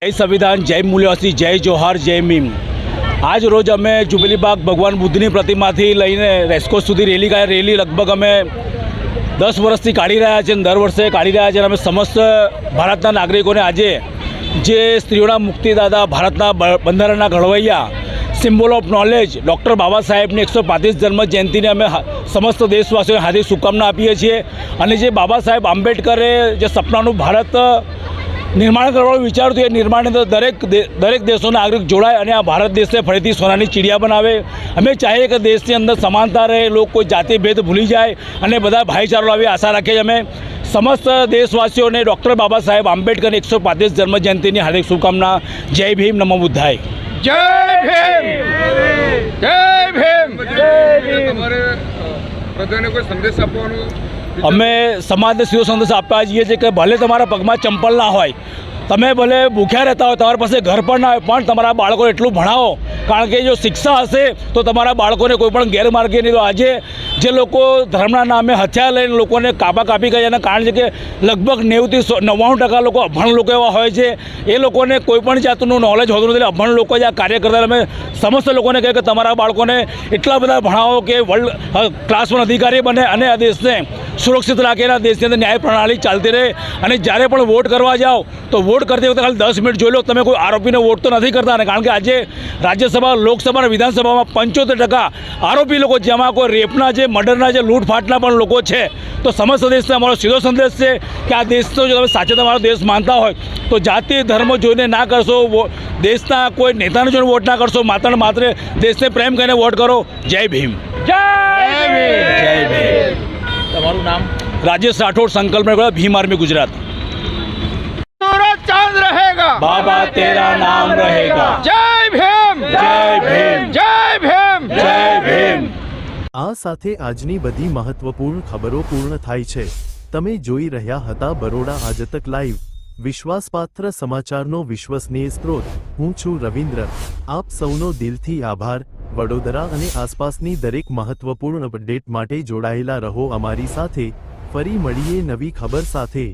જય સંવિધાન, જય મૂલ્યવાસી, જય જોહાર, જય ભીમ। આજ રોજ અમે જુબલી બાગ ભગવાન બુદ્ધની પ્રતિમાથી લઈને રેસકોર્સ સુધી રેલી લગભગ અમે 10 વર્ષથી કાઢી રહ્યા છીએ, દર વર્ષે કાઢી રહ્યા છીએ। અમે સમસ્ત ભારતના નાગરિકોને આજે જે સ્ત્રીઓના મુક્તિદાતા, ભારતના બંધારણના ઘડવૈયા, સિમ્બોલ ઓફ નોલેજ ડૉક્ટર બાબા સાહેબની 135 જન્મ જયંતિને અમે સમસ્ત દેશવાસીઓને હાર્દિક શુભકામના આપીએ છીએ। અને જે બાબા સાહેબ આંબેડકરે જે સપનાનું ભારત નિર્માણ કરવાનું વિચાર્યું હતું, એ નિર્માણની અંદર દરેક દેશોના નાગરિક જોડાય અને આ ભારત દેશને ફરીથી સોનાની ચીડિયા બનાવે। અમે ચાહીએ કે દેશની અંદર સમાનતા રહે, લોકો કોઈ જાતિ ભેદ ભૂલી જાય અને બધા ભાઈચારો લાવી આશા રાખીએ। અમે સમસ્ત દેશવાસીઓને ડૉક્ટર બાબા સાહેબ આંબેડકરની 135 જન્મ જયંતિની હાર્દિક શુભકામના। જય ભીમ, નમો બુદ્ધાય। જય ભીમ, જય ભીમ, જય ભીમ। તમારે બધાને કોઈ સંદેશ આપવાનો? અમે સમાજને સીધો સંદેશ આપવા જઈએ છીએ કે ભલે તમારા પગમાં ચંપલ ના હોય, તમે ભલે ભૂખ્યા રહેતા હોય, તમારી પાસે ઘર પણ ના હોય, પણ તમારા બાળકોને એટલું ભણાવો, કારણ કે જો શિક્ષા હશે તો તમારા બાળકોને કોઈ પણ ગેરમાર્ગે નહીં। તો આજે જે લોકો ધર્મના નામે હથિયાર લઈને લોકોને કાપી ગયા, એના કારણ છે કે લગભગ 90 થી 99% લોકો અભણ લોકો એવા હોય છે। એ લોકોને કોઈ પણ જાતનું નોલેજ હોતું નથી। અભણ લોકો જે આ કાર્ય કરતા, અમે સમસ્ત લોકોને કહે કે તમારા બાળકોને એટલા બધા ભણાવો કે વર્લ્ડ ક્લાસ 1 અધિકારી બને અને આ દેશને સુરક્ષિત રાખે, દેશની અંદર ન્યાય પ્રણાલી ચાલતી રહે। અને જ્યારે પણ વોટ કરવા જાઓ તો વોટ કરતી વખતે ખાલી 10 મિનિટ જોઈ લો, તમે કોઈ આરોપીને વોટ તો નથી કરતા ને, કારણ કે આજે રાજ્યસભા, લોકસભા અને વિધાનસભામાં 75% આરોપી લોકો, જેમાં કોઈ રેપના, જે મર્ડરના, જે લૂંટફાટના પણ લોકો છે। તો સમસ્ત દેશને અમારો સીધો સંદેશ છે કે આ દેશનો જો તમે સાચે તમારો દેશ માનતા હોય તો જાતિ ધર્મ જોઈને ના કરશો, દેશના કોઈ નેતાને જોઈને વોટ ના કરશો, માત્ર ને માત્ર દેશને પ્રેમ કરીને વોટ કરો। જય ભીમ, જય ભીમ, જય ભીમ। તમારું નામ? રાજેશ રાઠોડ, સંકલ્પ ભીમ આર્મી ગુજરાત। सूरज चांद रहेगा, बाबा तेरा नाम रहेगा। जय भीम, जय भीम, जय भीम, जय भीम। આ સાથે આજની બધી મહત્વપૂર્ણ ખબરો પૂર્ણ થાય છે। તમે જોઈ રહ્યા હતા બરોડા આજતક લાઈવ, વિશ્વાસપાત્ર સમાચારનો વિશ્વસનીય સ્ત્રોત। હું છું રવિન્દ્ર। આપ સૌનો દિલથી આભાર। વડોદરા અને આસપાસની દરેક મહત્વપૂર્ણ અપડેટ માટે જોડાયેલા રહો અમારી સાથે। ફરી મળીએ નવી ખબર સાથે।